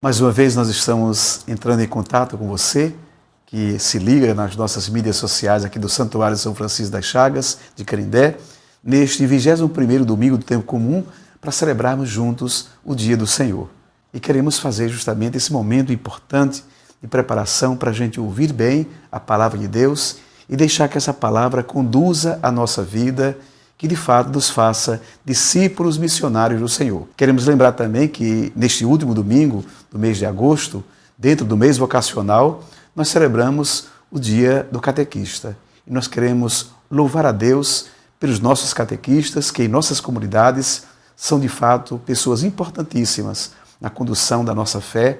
Mais uma vez nós estamos entrando em contato com você, que se liga nas nossas mídias sociais aqui do Santuário São Francisco das Chagas, de Canindé, neste 21º domingo do tempo comum, para celebrarmos juntos o Dia do Senhor. E queremos fazer justamente esse momento importante de preparação para a gente ouvir bem a palavra de Deus e deixar que essa palavra conduza a nossa vida, que de fato nos faça discípulos missionários do Senhor. Queremos lembrar também que neste último domingo do mês de agosto, dentro do mês vocacional, nós celebramos o Dia do Catequista. E nós queremos louvar a Deus pelos nossos catequistas, que em nossas comunidades são de fato pessoas importantíssimas na condução da nossa fé,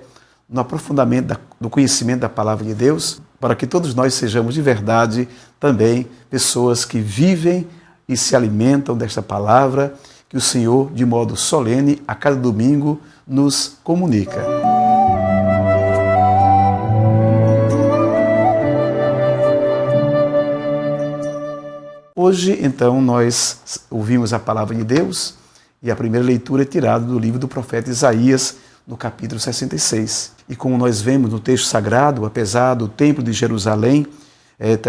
no aprofundamento do conhecimento da palavra de Deus, para que todos nós sejamos de verdade também pessoas que vivem e se alimentam desta palavra que o Senhor, de modo solene, a cada domingo, nos comunica. Hoje, então, nós ouvimos a palavra de Deus e a primeira leitura é tirada do livro do profeta Isaías, no capítulo 66. E como nós vemos no texto sagrado, apesar do templo de Jerusalém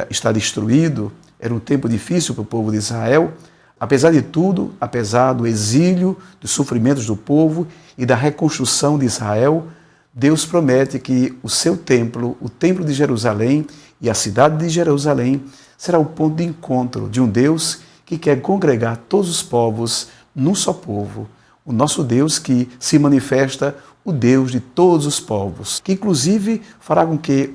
estar destruído, era um tempo difícil para o povo de Israel, apesar de tudo, apesar do exílio, dos sofrimentos do povo e da reconstrução de Israel, Deus promete que o seu templo, o templo de Jerusalém e a cidade de Jerusalém, será o ponto de encontro de um Deus que quer congregar todos os povos num só povo. O nosso Deus que se manifesta o Deus de todos os povos, que inclusive fará com que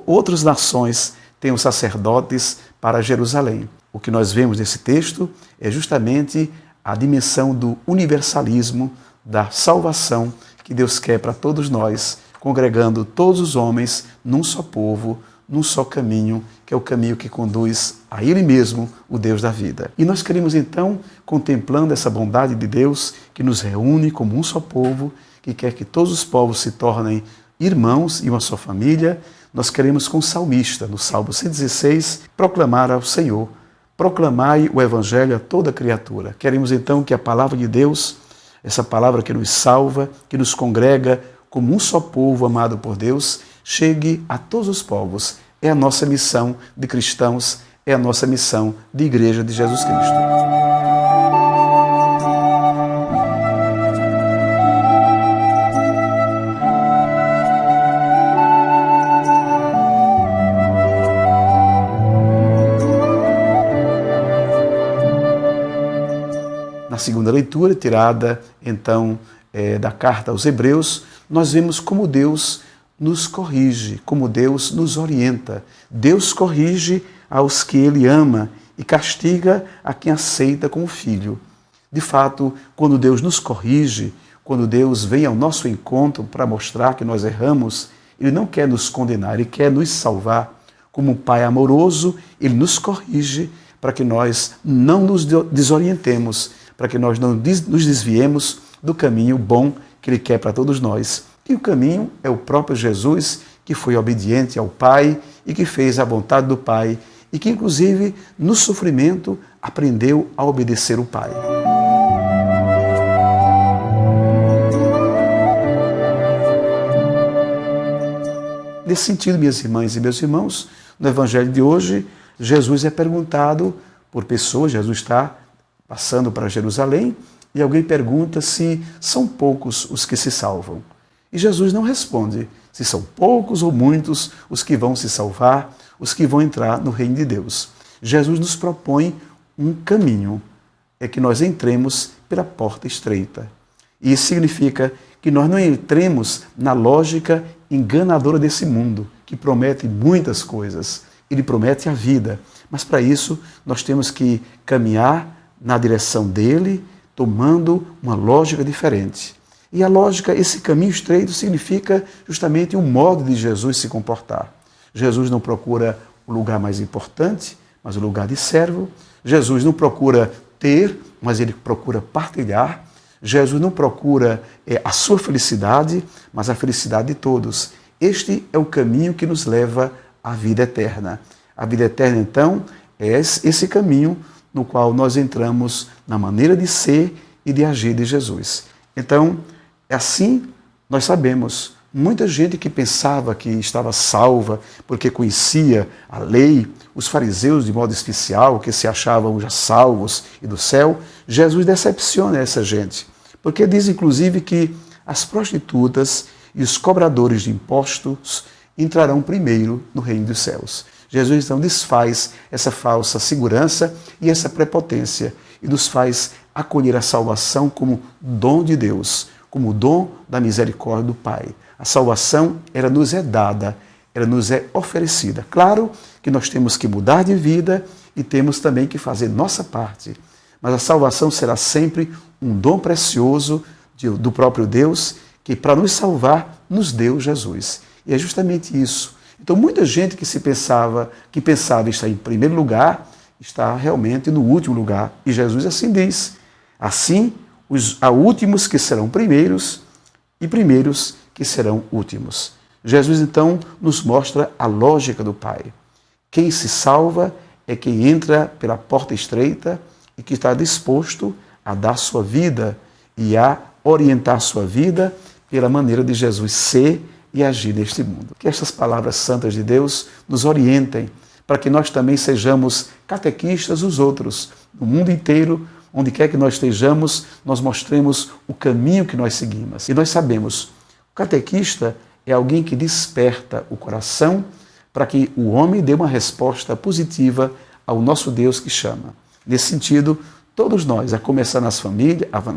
outras nações tenham sacerdotes para Jerusalém. O que nós vemos nesse texto é justamente a dimensão do universalismo, da salvação que Deus quer para todos nós, congregando todos os homens num só povo, num só caminho, que é o caminho que conduz a Ele mesmo, o Deus da vida. E nós queremos então, contemplando essa bondade de Deus, que nos reúne como um só povo, que quer que todos os povos se tornem irmãos e uma só família, nós queremos com o salmista, no Salmo 116, proclamar ao Senhor, proclamai o Evangelho a toda criatura. Queremos então que a palavra de Deus, essa palavra que nos salva, que nos congrega como um só povo amado por Deus, chegue a todos os povos. É a nossa missão de cristãos, é a nossa missão de Igreja de Jesus Cristo. Na segunda leitura, tirada então da carta aos Hebreus, nós vemos como Deus nos corrige, como Deus nos orienta. Deus corrige aos que Ele ama e castiga a quem aceita como filho. De fato, quando Deus nos corrige, quando Deus vem ao nosso encontro para mostrar que nós erramos, Ele não quer nos condenar, Ele quer nos salvar. Como um Pai amoroso, Ele nos corrige para que nós não nos desorientemos, para que nós não nos desviemos do caminho bom que Ele quer para todos nós. E o caminho é o próprio Jesus, que foi obediente ao Pai e que fez a vontade do Pai e que, inclusive, no sofrimento, aprendeu a obedecer o Pai. Nesse sentido, minhas irmãs e meus irmãos, no Evangelho de hoje, Jesus é perguntado por pessoas, Jesus está passando para Jerusalém, e alguém pergunta se são poucos os que se salvam. E Jesus não responde se são poucos ou muitos os que vão se salvar, os que vão entrar no reino de Deus. Jesus nos propõe um caminho, é que nós entremos pela porta estreita. E isso significa que nós não entremos na lógica enganadora desse mundo, que promete muitas coisas. Ele promete a vida, mas para isso nós temos que caminhar na direção dele, tomando uma lógica diferente. E a lógica, esse caminho estreito, significa justamente um modo de Jesus se comportar. Jesus não procura o lugar mais importante, mas o lugar de servo. Jesus não procura ter, mas ele procura partilhar. Jesus não procura a sua felicidade, mas a felicidade de todos. Este é o caminho que nos leva à vida eterna. A vida eterna, então, é esse caminho no qual nós entramos na maneira de ser e de agir de Jesus. Então, assim, Nós sabemos, muita gente que pensava que estava salva porque conhecia a lei, os fariseus de modo especial, que se achavam já salvos e do céu, Jesus decepciona essa gente, porque diz inclusive que as prostitutas e os cobradores de impostos entrarão primeiro no reino dos céus. Jesus então desfaz essa falsa segurança e essa prepotência e nos faz acolher a salvação como dom de Deus, como dom da misericórdia do Pai. A salvação, ela nos é dada, ela nos é oferecida. Claro que nós temos que mudar de vida e temos também que fazer nossa parte, mas a salvação será sempre um dom precioso do próprio Deus, que para nos salvar, nos deu Jesus. E é justamente isso. Então, muita gente que pensava estar em primeiro lugar, está realmente no último lugar. E Jesus assim diz, assim, há últimos que serão primeiros e primeiros que serão últimos. Jesus, então, nos mostra a lógica do Pai. Quem se salva é quem entra pela porta estreita e que está disposto a dar sua vida e a orientar sua vida pela maneira de Jesus ser e agir neste mundo. Que estas palavras santas de Deus nos orientem para que nós também sejamos catequistas dos outros, no mundo inteiro, onde quer que nós estejamos, nós mostremos o caminho que nós seguimos. E nós sabemos, o catequista é alguém que desperta o coração para que o homem dê uma resposta positiva ao nosso Deus que chama. Nesse sentido, todos nós, a começar na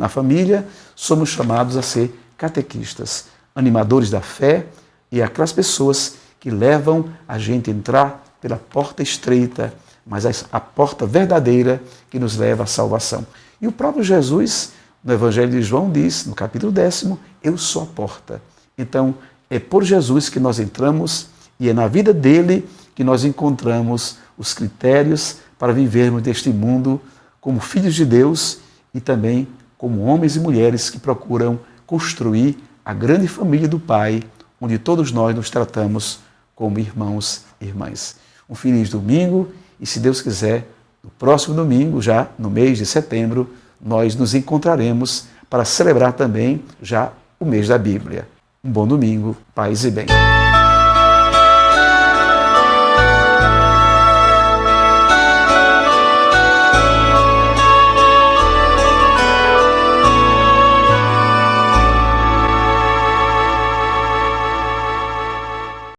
família, somos chamados a ser catequistas, animadores da fé e aquelas pessoas que levam a gente a entrar pela porta estreita, mas a porta verdadeira que nos leva à salvação. E o próprio Jesus, no Evangelho de João, diz, no capítulo 10, eu sou a porta. Então, é por Jesus que nós entramos e é na vida dele que nós encontramos os critérios para vivermos neste mundo como filhos de Deus e também como homens e mulheres que procuram construir a grande família do Pai, onde todos nós nos tratamos como irmãos e irmãs. Um feliz domingo e, se Deus quiser, no próximo domingo, já no mês de setembro, nós nos encontraremos para celebrar também já o mês da Bíblia. Um bom domingo, paz e bem.